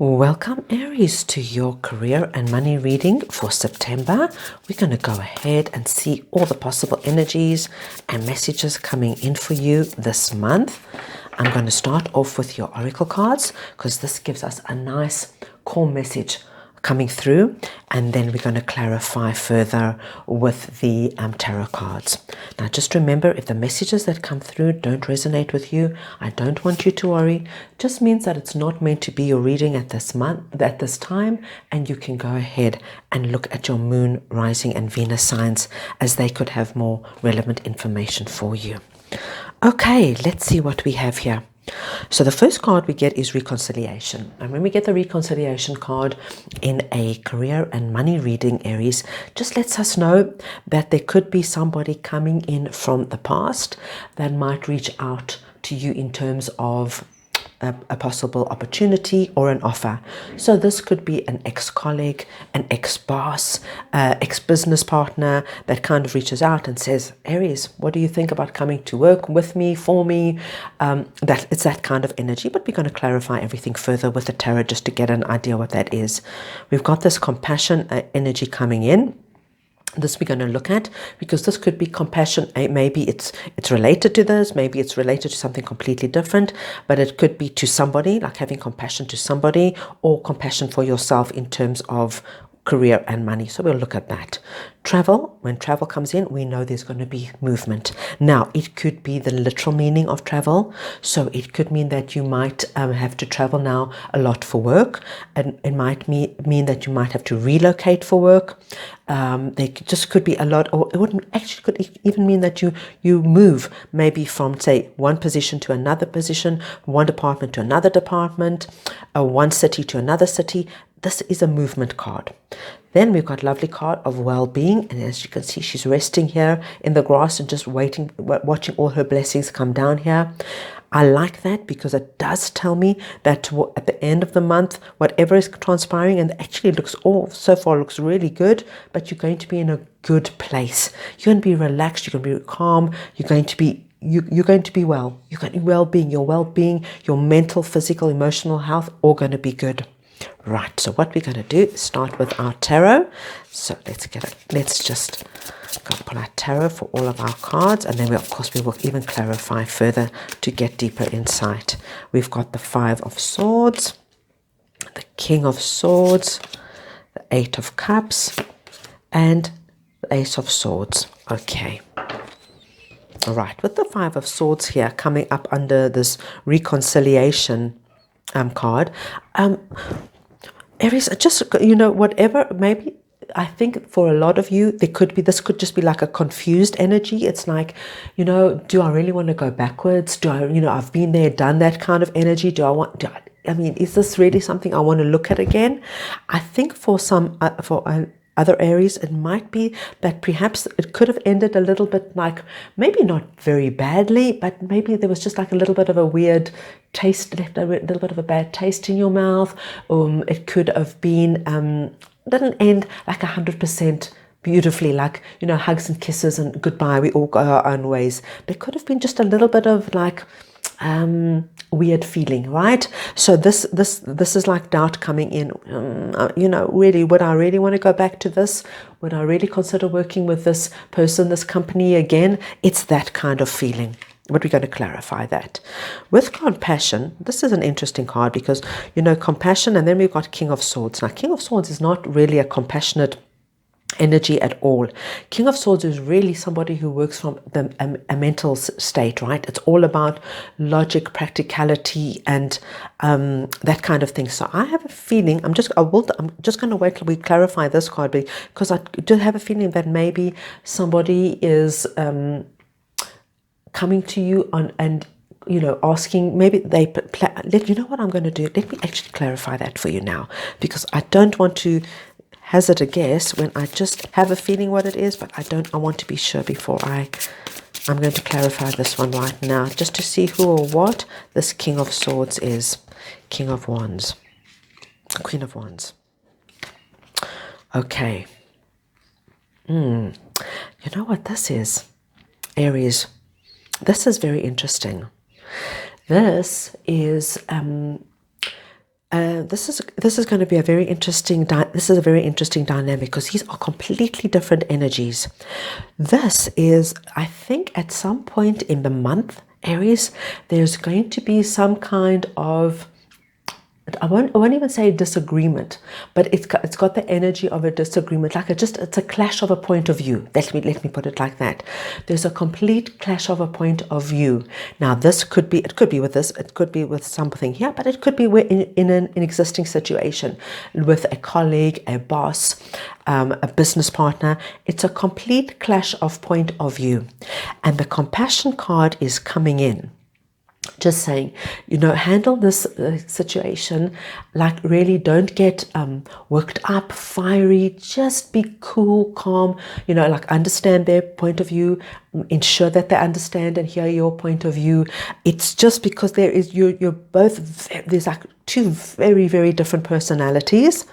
Welcome Aries to your career and money reading for September. We're going to go ahead and see all the possible energies and messages coming in for you this month. I'm going to start off with your oracle cards because this gives us a nice core message coming through, and then we're going to clarify further with the tarot cards. Now just remember, if the messages that come through don't resonate with you, I don't want you to worry. It just means that it's not meant to be your reading at this time, and you can go ahead and look at your moon, rising and Venus signs as they could have more relevant information for you. Okay, let's see what we have here. So the first card we get is reconciliation. And when we get the reconciliation card in a career and money reading, Aries, just lets us know that there could be somebody coming in from the past that might reach out to you in terms of a possible opportunity or an offer. So this could be an ex-colleague, an ex-boss, ex-business partner that kind of reaches out and says, Aries, what do you think about coming to work with me, for me? It's that kind of energy, but we're going to clarify everything further with the tarot just to get an idea what that is. We've got this compassion energy coming in. This we're going to look at because this could be compassion. Maybe it's related to this, maybe it's related to something completely different, but it could be to somebody, like having compassion to somebody, or compassion for yourself in terms of career and money. So we'll look at that. Travel, when travel comes in, we know there's going to be movement. Now, it could be the literal meaning of travel. So it could mean that you might have to travel now a lot for work. And it might mean that you might have to relocate for work. There just could be a lot, or it would actually could even mean that you move maybe from, say, one position to another position, one department to another department, one city to another city. This is a movement card. Then we've got lovely card of well-being, and as you can see, she's resting here in the grass and just waiting, watching all her blessings come down here. I like that because it does tell me that at the end of the month, whatever is transpiring, and actually so far looks really good, but you're going to be in a good place. You're going to be relaxed. You're going to be calm. You're going to be well. You're going to be well-being. Your well-being, your mental, physical, emotional health, all going to be good. Right, so what we're going to do is start with our tarot. So let's just go pull our tarot for all of our cards, and then we will even clarify further to get deeper insight. We've got the Five of Swords, the King of Swords, the Eight of Cups, and the Ace of Swords. Okay. All right, with the Five of Swords here coming up under this reconciliation card, Aries, just, whatever, maybe, I think for a lot of you, this could just be like a confused energy. It's like, do I really want to go backwards? I've been there, done that kind of energy. Is this really something I want to look at again? I think for other Aries, it might be that perhaps it could have ended a little bit like, maybe not very badly, but maybe there was just like a little bit of a weird taste, left a little bit of a bad taste in your mouth. It could have been, didn't end like 100% beautifully, like, hugs and kisses and goodbye, we all go our own ways. There could have been just a little bit of like, weird feeling, right? So this is like doubt coming in. Really, would I really want to go back to this? Would I really consider working with this person, this company again? It's that kind of feeling. But we're going to clarify that. With compassion, this is an interesting card because, compassion, and then we've got King of Swords. Now, King of Swords is not really a compassionate energy at all. King of Swords is really somebody who works from a mental state, right? It's all about logic, practicality, and that kind of thing. So I have a feeling, I'm just going to wait till we clarify this card, because I do have a feeling that maybe somebody is coming to you and asking, maybe you know what I'm going to do? Let me actually clarify that for you now, because I don't want to hazard a guess when I just have a feeling what it is, but I want to be sure before I'm going to clarify this one right now, just to see who or what this King of Swords is. King of Wands, Queen of Wands. Okay. You know what this is, Aries? This is very interesting. This is This is going to be a very interesting dynamic, because these are completely different energies. This is, I think, at some point in the month, Aries, there's going to be some kind of, I won't even say disagreement, but it's got the energy of a disagreement, like it's a clash of a point of view. Let me put it like that. There's a complete clash of a point of view. Now, it could be with this, it could be with something here, but it could be in an existing situation with a colleague, a boss, a business partner. It's a complete clash of point of view, and the compassion card is coming in, just saying, handle this situation, like really don't get worked up, fiery, just be cool, calm, like understand their point of view, ensure that they understand and hear your point of view. It's just because you're both, there's like two very, very different personalities,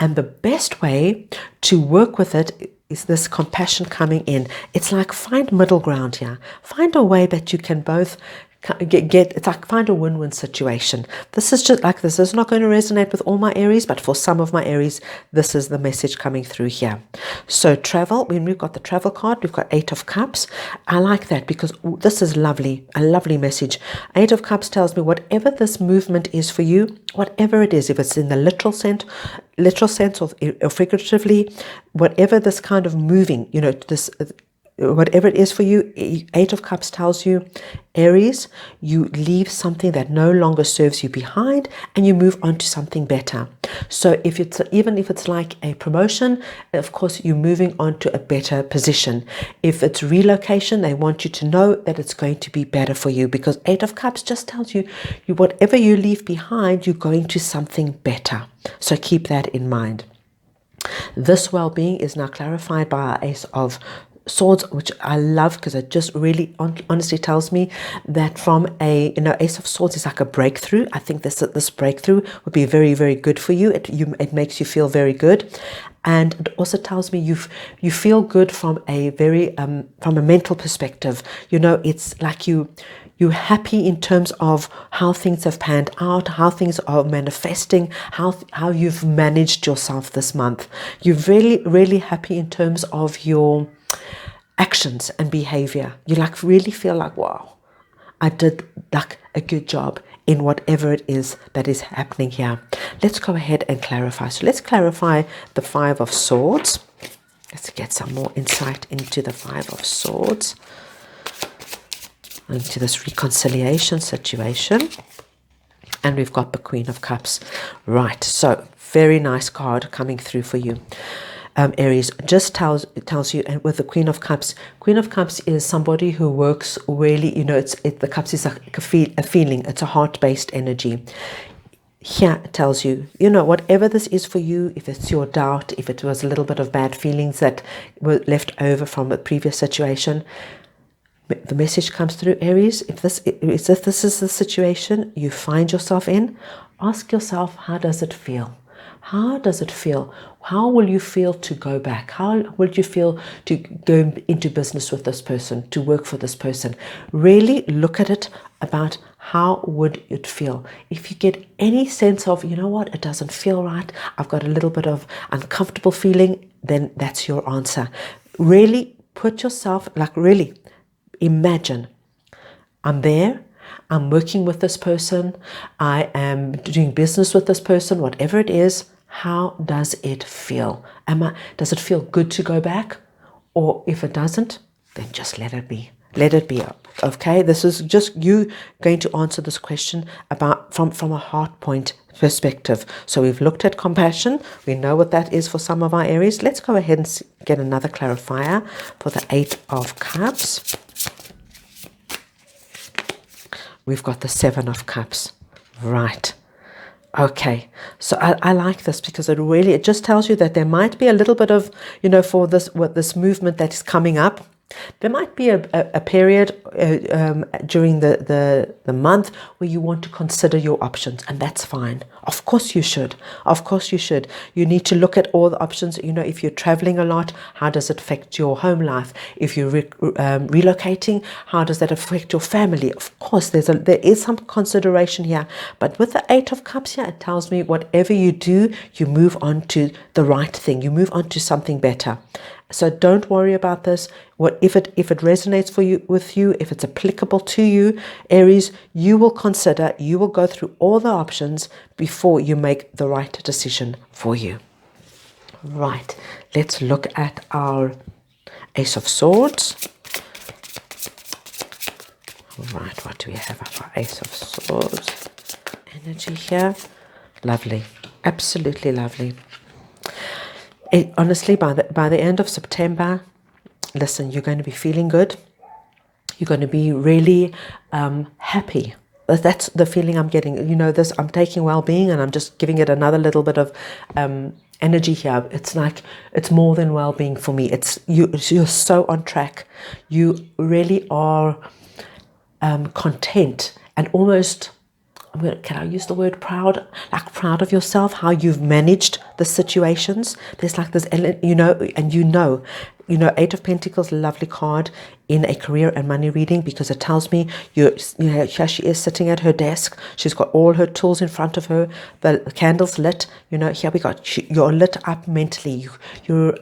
and the best way to work with it is this compassion coming in. It's like, find middle ground here, find a way that you can both it's like, find a win-win situation. This is not going to resonate with all my Aries, but for some of my Aries, this is the message coming through here. So travel, when we've got the travel card, we've got 8 of Cups. I like that, because this is lovely, a lovely message. 8 of Cups tells me whatever this movement is for you, whatever it is, if it's in the literal sense or figuratively, whatever this kind of moving, whatever it is for you, 8 of Cups tells you, Aries, you leave something that no longer serves you behind and you move on to something better. So even if it's like a promotion, of course, you're moving on to a better position. If it's relocation, they want you to know that it's going to be better for you, because 8 of Cups just tells you whatever you leave behind, you're going to something better. So keep that in mind. This well-being is now clarified by our Ace of Swords, which I love, because it just really honestly tells me that from Ace of Swords is like a breakthrough. I think this breakthrough would be very, very good for you. It makes you feel very good, and it also tells me you feel good from a very from a mental perspective. It's like you're happy in terms of how things have panned out, how things are manifesting, how you've managed yourself this month. You're really, really happy in terms of your actions and behavior. You really feel like, wow, I did like a good job in whatever it is that is happening here. Let's go ahead and clarify. So let's clarify the 5 of Swords. Let's get some more insight into the 5 of Swords, into this reconciliation situation. And we've got the Queen of Cups. Right, so very nice card coming through for you. Aries, just tells you, and with the Queen of Cups is somebody who works really, the Cups is like a feeling, it's a heart-based energy. Here it tells you, whatever this is for you, if it's your doubt, if it was a little bit of bad feelings that were left over from a previous situation, the message comes through, Aries, if this is the situation you find yourself in, ask yourself, how does it feel? How does it feel? How will you feel to go back? How would you feel to go into business with this person, to work for this person? Really look at it about how would it feel. If you get any sense of, it doesn't feel right, I've got a little bit of uncomfortable feeling, then that's your answer. Really put yourself, really imagine, I'm there, I'm working with this person, I am doing business with this person, whatever it is. How does it feel? Does it feel good to go back? Or if it doesn't, then just let it be. Let it be. Okay, this is just you going to answer this question about from a heart point perspective. So we've looked at compassion. We know what that is for some of our Aries. Let's go ahead and get another clarifier for the 8 of Cups. We've got the 7 of Cups. Right. Okay, so I like this, because it just tells you that there might be a little bit of, for this movement that is coming up, There might be a period during the month where you want to consider your options, and that's fine. Of course you should. Of course you should. You need to look at all the options. You know, if you're traveling a lot, how does it affect your home life? If you're relocating, how does that affect your family? Of course, there is some consideration here. But with the Eight of Cups here, it tells me whatever you do, you move on to the right thing. You move on to something better. So don't worry about this. If it resonates with you, if it's applicable to you, Aries, you will consider, you will go through all the options before you make the right decision for you. Right, let's look at our Ace of Swords. Right, what do we have of our Ace of Swords? Energy here. Lovely, absolutely lovely. Honestly, by the end of September, listen, you're going to be feeling good. You're going to be really happy. That's the feeling I'm getting. You know, I'm taking well-being and I'm just giving it another little bit of energy here. It's like it's more than well-being for me. You're so on track. You really are content and almost, can I use the word proud? Like proud of yourself, how you've managed the situations. There's like this, and you know, Eight of Pentacles, lovely card in a career and money reading, because it tells me here she is sitting at her desk. She's got all her tools in front of her. The candles lit. Here we got you're lit up mentally. You're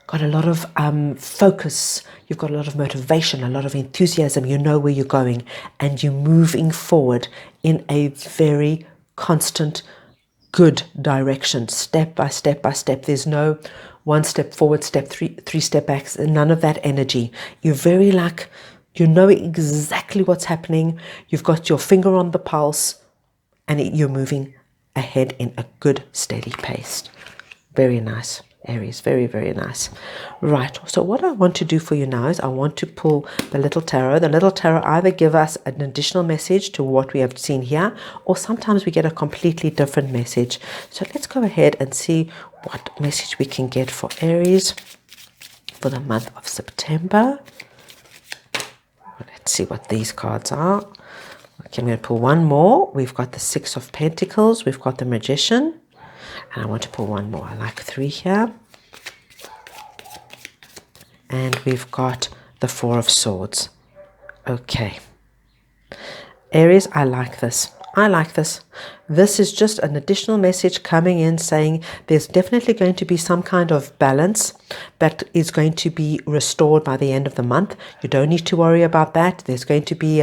got a lot of focus. You've got a lot of motivation, a lot of enthusiasm. You know where you're going, and you're moving forward in a very constant, good direction, step by step by step. There's no one step forward, three step backs, none of that energy. You're very you know exactly what's happening. You've got your finger on the pulse, and you're moving ahead in a good, steady pace. Very nice, Aries, very, very nice. Right, so what I want to do for you now is I want to pull the little tarot. The little tarot either give us an additional message to what we have seen here, or sometimes we get a completely different message. So let's go ahead and see what message we can get for Aries for the month of September. Let's see what these cards are. Okay, I'm going to pull one more. We've got the Six of Pentacles. We've got the Magician. And I want to pull one more. I like three here. And we've got the Four of Swords. Okay. Aries, I like this. I like this. This is just an additional message coming in saying there's definitely going to be some kind of balance that is going to be restored by the end of the month. You don't need to worry about that. There's going to be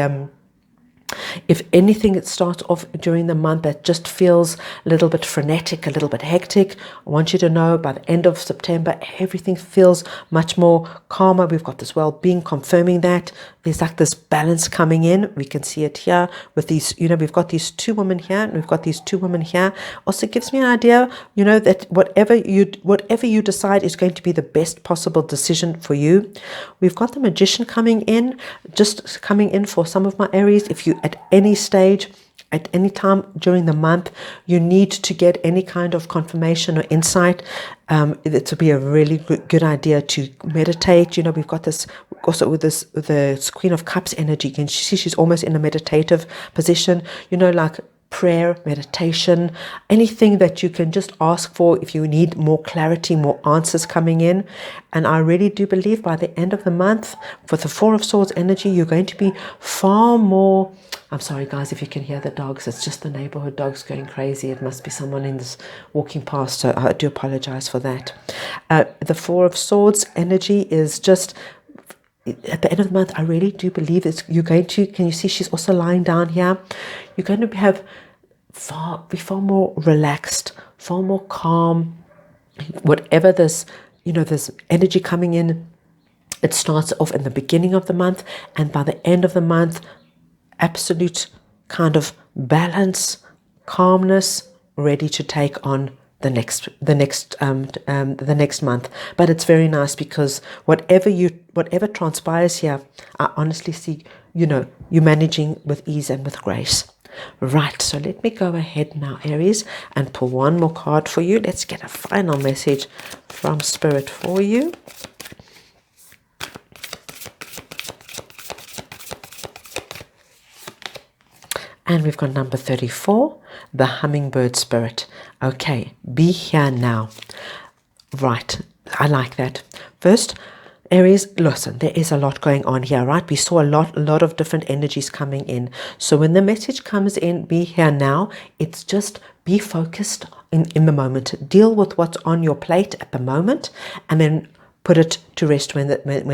if anything, it starts off during the month that just feels a little bit frenetic, a little bit hectic. I want you to know by the end of September, everything feels much more calmer. We've got this well-being confirming that. There's like this balance coming in. We can see it here with these, we've got these two women here and we've got these two women here. Also gives me an idea, that whatever you decide is going to be the best possible decision for you. We've got the Magician coming in, just coming in for some of my Aries. If you at any stage, at any time during the month, you need to get any kind of confirmation or insight, it would be a really good idea to meditate. We've got this also with the Queen of Cups energy. You can see she's almost in a meditative position, like prayer, meditation, anything that you can just ask for if you need more clarity, more answers coming in. And I really do believe by the end of the month, for the Four of Swords energy, you're going to be far more. I'm sorry, guys, if you can hear the dogs. It's just the neighborhood dogs going crazy. It must be someone in this walking past, so I do apologize for that. The Four of Swords energy is just, at the end of the month, I really do believe you're going to, can you see she's also lying down here? You're going to be far more relaxed, far more calm. Whatever this energy coming in, it starts off in the beginning of the month, and by the end of the month, absolute kind of balance, calmness, ready to take on the next month. But it's very nice because whatever transpires here, I honestly see you're managing with ease and with grace. Right, so let me go ahead now, Aries, and pull one more card for you. Let's get a final message from Spirit for you. And we've got number 34, the hummingbird spirit. Okay, be here now. Right, I like that. First, Aries, listen, there is a lot going on here, right? We saw a lot of different energies coming in. So when the message comes in, be here now, it's just be focused in the moment. Deal with what's on your plate at the moment, and then put it to rest when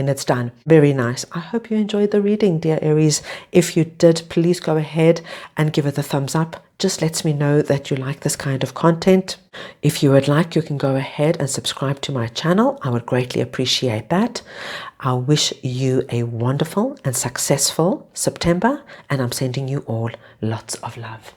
it's done. Very nice. I hope you enjoyed the reading, dear Aries. If you did, please go ahead and give it a thumbs up. Just lets me know that you like this kind of content. If you would like, you can go ahead and subscribe to my channel. I would greatly appreciate that. I wish you a wonderful and successful September, and I'm sending you all lots of love.